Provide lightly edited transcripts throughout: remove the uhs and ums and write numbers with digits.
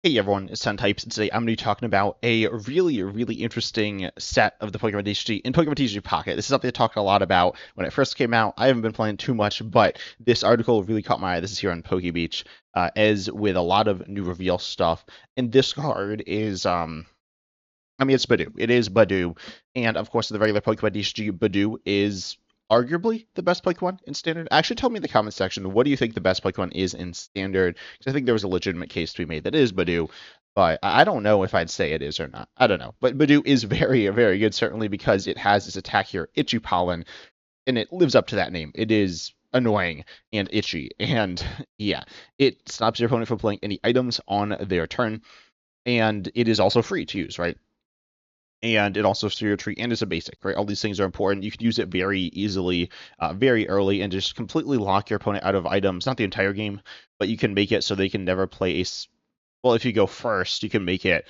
Hey everyone, it's Sun Types, and today I'm going to be talking about a really interesting set of the Pokemon TCG in Pokemon TCG Pocket. This is something I talked a lot about when it first came out. I haven't been playing too much, but this article really caught my eye. This is here on PokeBeach, as with a lot of new reveal stuff. And this card is, it's Budew. It is Budew, and of course, the regular Pokemon TCG Budew is arguably the best Pokemon in Standard. Actually, tell me in the comment section, what do you think the best Pokemon is in Standard? Because I think there was a legitimate case to be made that it is Budew, but I don't know if I'd say it is or not. I don't know. But Budew is very good, certainly because it has this attack here, Itchy Pollen, and it lives up to that name. It is annoying and itchy, and yeah, it stops your opponent from playing any items on their turn, and it is also free to use, right? And it also steers your tree and is a basic, right? All these things are important. You can use it very easily, very early, and just completely lock your opponent out of items. Not the entire game, but you can make it so they can never play well, if you go first, you can make it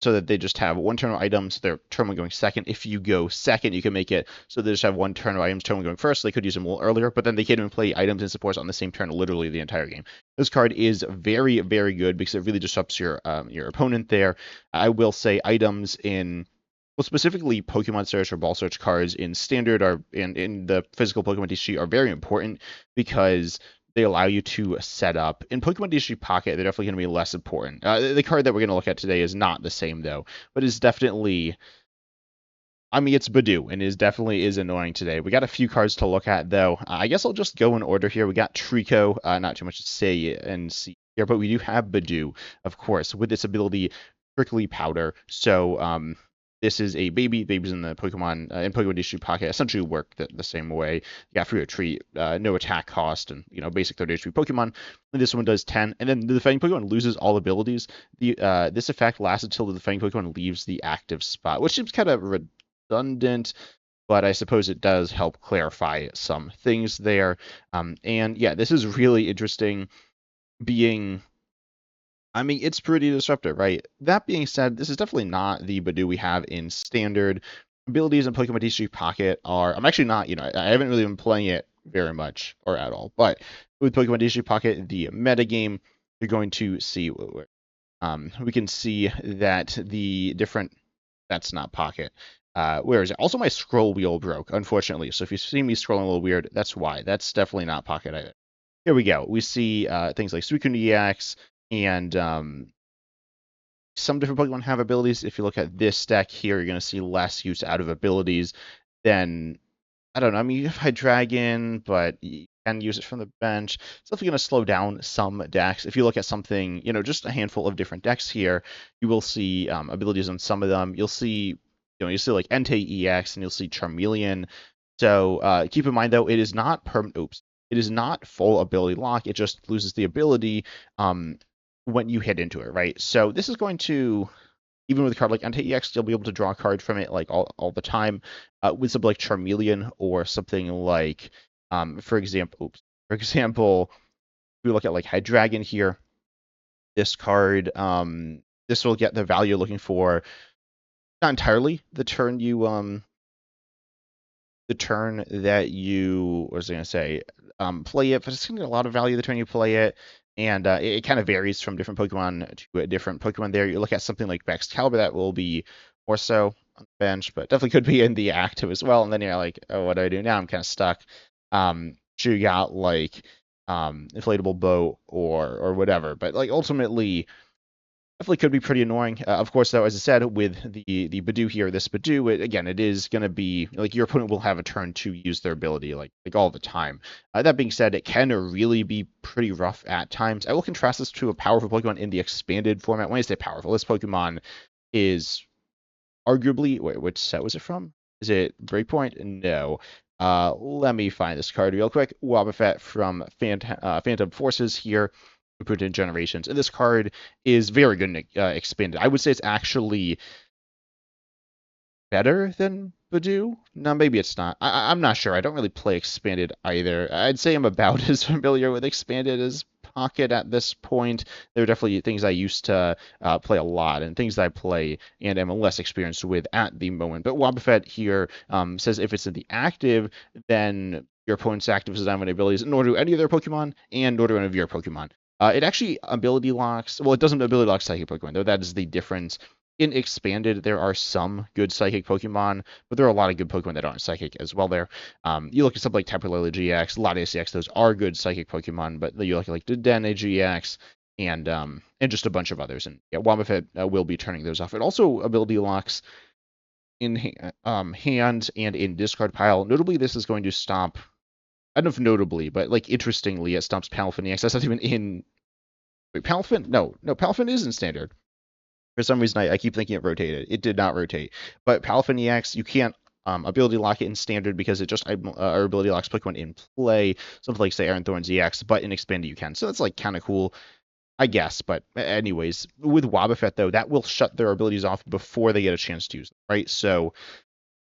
so that they just have one turn of items, their turn one going second. If you go second, you can make it so they just have one turn of items, turn one going first. They could use them a little earlier, but then they can't even play items and supports on the same turn literally the entire game. This card is very good because it really disrupts your opponent there. I will say items in well, specifically Pokemon Search or Ball Search cards in Standard are in the physical Pokemon TCG are very important because they allow you to set up. In Pokemon TCG Pocket, they're definitely going to be less important. The card that we're going to look at today is not the same, though, but is definitely, it's Budew, and is definitely is annoying today. We got a few cards to look at, though. I guess I'll just go in order here. We got Trico, not too much to say and see here, but we do have Budew, of course, with this ability, Prickly Powder. So, this is a baby. Babies in the Pokemon Pokemon TCG Pocket essentially work the same way. You got free retreat, no attack cost, and basic 30 HP Pokemon. And this one does 10, and then the defending Pokemon loses all abilities. This effect lasts until the defending Pokemon leaves the active spot, which seems kind of redundant, but I suppose it does help clarify some things there. And yeah, this is really interesting. Being it's pretty disruptive, right? That being said, this is definitely not the Budew we have in Standard. Abilities in Pokemon TCG Pocket are. I'm actually not, I haven't really been playing it very much or at all. But with Pokemon TCG Pocket, the metagame, you're going to see, we can see that the different. That's not Pocket. Where is it? Also, my scroll wheel broke, unfortunately. So if you see me scrolling a little weird, that's why. That's definitely not Pocket either. Here we go. We see things like Suicune EX, and some different Pokemon have abilities. If you look at this deck here, you're going to see less use out of abilities than, I don't know, you have Hydreigon, but you can use it from the bench. It's definitely going to slow down some decks. If you look at something, just a handful of different decks here, you will see abilities on some of them. You'll see, you'll see like Entei EX, and you'll see Charmeleon. So keep in mind, though, it is not it is not full ability lock. It just loses the ability when you hit into it, right? So this is going to, even with a card like Entei EX, you'll be able to draw a card from it like all the time. With something like Charmeleon or something like, for example, if we look at like Hydreigon here, this card, this will get the value you're looking for. Not entirely the turn that you, what was I going to say, play it, but it's going to get a lot of value the turn you play it. And it kind of varies from different Pokemon to a different Pokemon there. You look at something like Excalibur, that will be more so on the bench, but definitely could be in the active as well. And then you're like, oh, what do I do now? I'm kind of stuck. So you got like Inflatable Boat or whatever. But like ultimately, definitely could be pretty annoying. Of course, though, as I said, with the Budew here, this Budew, again, it is going to be like your opponent will have a turn to use their ability like all the time. That being said, it can really be pretty rough at times. I will contrast this to a powerful Pokemon in the expanded format. When I say powerful, this Pokemon is arguably, wait, which set was it from? Is it Breakpoint? No. Let me find this card real quick. Wobbuffet from Phantom Forces here. Put in Generations, and this card is very good and expanded. I would say it's actually better than Budew. No, maybe it's not. I'm not sure. I don't really play expanded either. I'd say I'm about as familiar with expanded as Pocket at this point. There are definitely things I used to play a lot and things that I play and am less experienced with at the moment. But Wobbuffet here says if it's in the active, then your opponent's active is not abilities, nor do any of their Pokemon, and nor do any of your Pokemon. It actually ability locks. Well, it doesn't ability lock psychic Pokemon, though. That is the difference. In expanded, there are some good psychic Pokemon, but there are a lot of good Pokemon that aren't psychic as well. There, you look at something like Tapu Lele GX, Latias GX. Those are good psychic Pokemon, but you look at like Dedenne GX and just a bunch of others. And yeah, Wobbuffet will be turning those off. It also ability locks in hand and in discard pile. Notably, this is going to stop. I don't know if notably, but like interestingly, it stops Palafin EX. That's not even in. Wait, Palafin? No, Palafin is in standard. For some reason, I keep thinking it rotated. It did not rotate. But Palafin EX, you can't ability lock it in standard because it just or ability locks Pokemon in play. Something like say Iron Thorns EX, but in expanded you can. So that's like kind of cool, I guess. But anyways, with Wobbuffet though, that will shut their abilities off before they get a chance to use them, right? So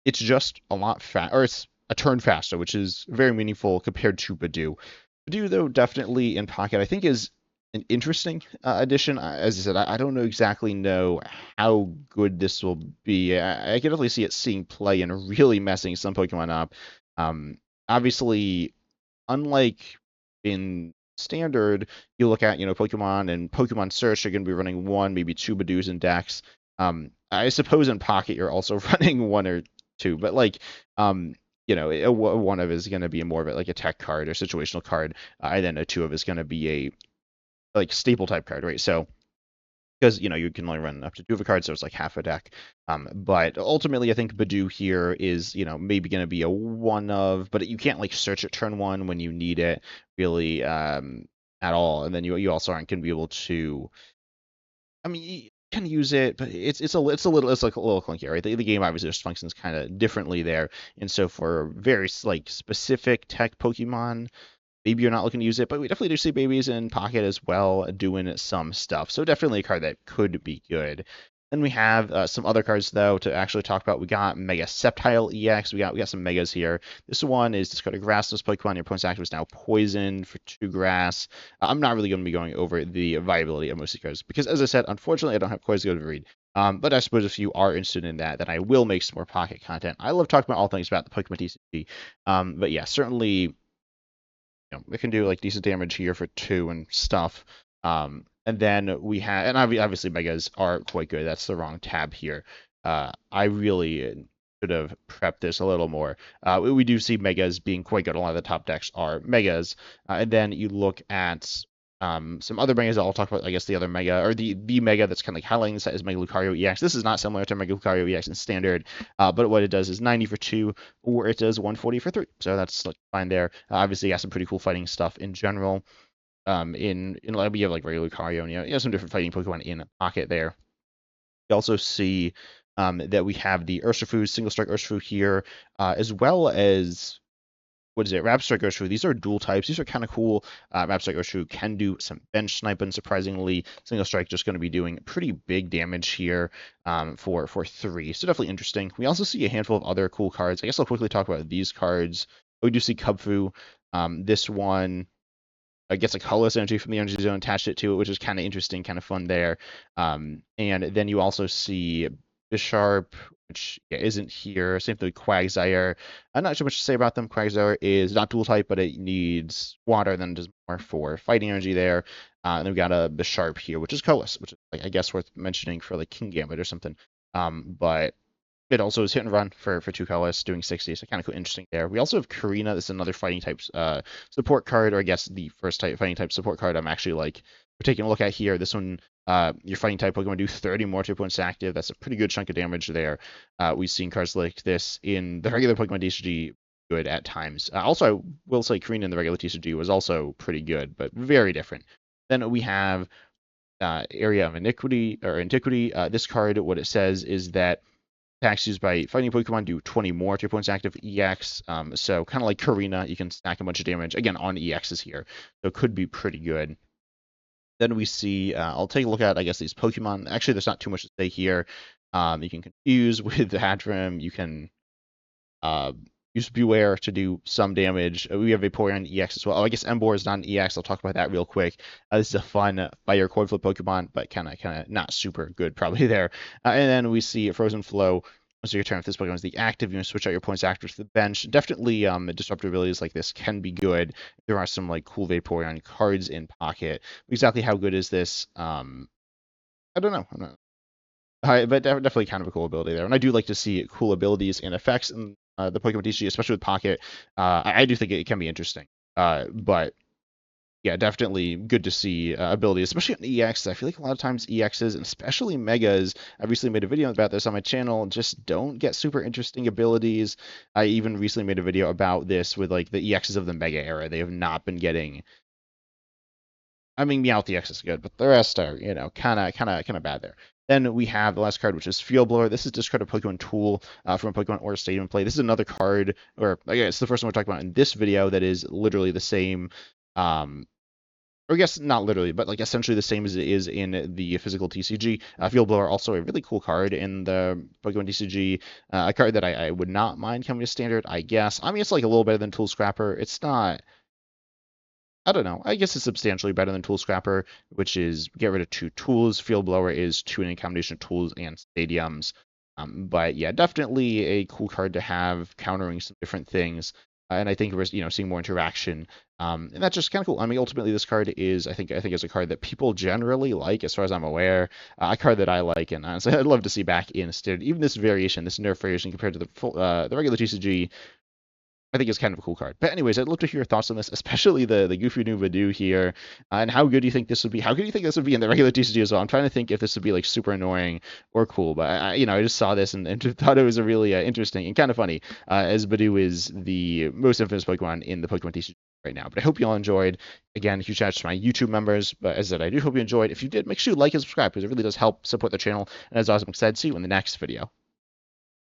it's just a lot or it's a turn faster, which is very meaningful compared to Budew. Budew, though, definitely in pocket, I think is an interesting addition. As I said, I don't exactly know how good this will be. I can definitely see it seeing play and really messing some Pokemon up. Obviously, unlike in standard, you look at, Pokemon and Pokemon Search are going to be running one, maybe two Budews in Dex. I suppose in Pocket you're also running one or two, but like, one of is going to be more of it like a tech card or situational card, and then a two of is going to be a like staple type card, right? So because you can only run up to two of a card, so it's like half a deck. But ultimately, I think Budew here is maybe going to be a one of, but you can't like search at turn one when you need it really at all, and then you also aren't going to be able to. I mean, you can use it, but it's like a little clunky, right? The game obviously just functions kind of differently there, and so for very like specific tech Pokemon, maybe you're not looking to use it, but we definitely do see babies in pocket as well doing some stuff. So definitely a card that could be good. Then we have some other cards though to actually talk about. We got Mega Sceptile EX. We got some megas here. This one is discard a grassless Pokemon. Your opponent's active is now poisoned for 2 grass. I'm not really going to be going over the viability of most of these cards because, as I said, unfortunately I don't have quite as good of a read. But I suppose if you are interested in that, then I will make some more pocket content. I love talking about all things about the Pokemon TCG. But yeah, certainly it can do like decent damage here for 2 and stuff. And then we have, and obviously megas are quite good. That's the wrong tab here. I really should have prepped this a little more. We do see megas being quite good. A lot of the top decks are megas. And then you look at some other megas. I'll talk about, I guess, the other mega, or the mega that's kind of like highlighting this is Mega Lucario EX. This is not similar to Mega Lucario EX in standard, but what it does is 90 for 2, or it does 140 for 3. So that's like fine there. Obviously, you got some pretty cool fighting stuff in general. In we have like regular Lucario, and you have some different fighting Pokemon in pocket there. You also see that we have the Urshifu, Single Strike Urshifu here, as well as what is it? Rapid Strike Urshifu. These are dual types. These are kind of cool. Rapid Strike Urshifu can do some bench sniping. Surprisingly, Single Strike just going to be doing pretty big damage here for 3. So definitely interesting. We also see a handful of other cool cards. I guess I'll quickly talk about these cards. We do see Kubfu. This one gets a colorless energy from the energy zone, attached it to it, which is kind of interesting, kind of fun there. And then you also see Bisharp, which isn't here. Same thing with Quagsire. I'm not sure much to say about them. Quagsire is not dual type, but it needs water, and then does more for fighting energy there. And then we got a Bisharp here, which is colorless, which is I guess worth mentioning for like King Gambit or something. But it also is hit and run for 2 colors, doing 60, so kind of cool, interesting there. We also have Karina. This is another fighting type support card, or I guess the first type fighting type support card I'm actually like we're taking a look at here. This one, your fighting type Pokemon do 30 more 2 points active. That's a pretty good chunk of damage there. We've seen cards like this in the regular Pokemon TCG good at times. Also, I will say Karina in the regular TCG was also pretty good, but very different. Then we have Area of Iniquity or Antiquity. This card, what it says is that attacks used by fighting Pokemon do 20 more 2 points active EX. So kind of like Karina, you can stack a bunch of damage again on EXs here. So it could be pretty good. Then we see, I'll take a look at, I guess, these Pokemon. Actually, there's not too much to say here. You can confuse with the Hadron. You can use Beware to do some damage. We have Vaporeon EX as well. Oh, I guess Emboar is not an EX. I'll talk about that real quick. This is a fun fire coin flip Pokemon, but kind of not super good probably there. And then we see Frozen Flow. So your turn, if this Pokemon is the active, you want to switch out your points active to the bench. Definitely, disruptive abilities like this can be good. There are some like cool Vaporeon cards in pocket. Exactly how good is this? I don't know. I'm not, but definitely kind of a cool ability there. And I do like to see cool abilities and effects in the Pokemon TCG, especially with pocket. I do think it can be interesting. But yeah, definitely good to see abilities, especially on EX. I feel like a lot of times EXs, and especially Megas, I recently made a video about this on my channel, just don't get super interesting abilities. I even recently made a video about this with like the EXs of the Mega era. They have not been getting. I mean, Meowth EX is good, but the rest are, kind of bad there. Then we have the last card, which is Field Blower. This is discard a Pokemon tool from a Pokemon or a stadium play. This is another card, or I guess it's the first one we're talking about in this video that is literally the same. Or I guess not literally, but like essentially the same as it is in the physical TCG. Field Blower, also a really cool card in the Pokemon TCG. A card that I would not mind coming to standard, I guess. I mean, it's like a little better than Tool Scrapper. It's not. I don't know. I guess it's substantially better than Tool Scrapper, which is get rid of 2 tools. Field Blower is 2 in a combination of tools and stadiums. But yeah, definitely a cool card to have, countering some different things. And I think we're seeing more interaction, and that's just kind of cool. I mean, ultimately, this card is I think is a card that people generally like, as far as I'm aware. A card that I like, and honestly, I'd love to see back in standard. Even this variation, this nerf variation compared to the regular TCG, I think it's kind of a cool card. But anyways, I'd love to hear your thoughts on this, especially the goofy new Budew here, and how good do you think this would be? How good do you think this would be in the regular TCG as well? I'm trying to think if this would be like super annoying or cool, but I just saw this and thought it was a really interesting and kind of funny, as Budew is the most infamous Pokemon in the Pokemon TCG right now. But I hope you all enjoyed. Again, huge shout out to my YouTube members. But as I said, I do hope you enjoyed. If you did, make sure you like and subscribe because it really does help support the channel. And as awesome said, see you in the next video.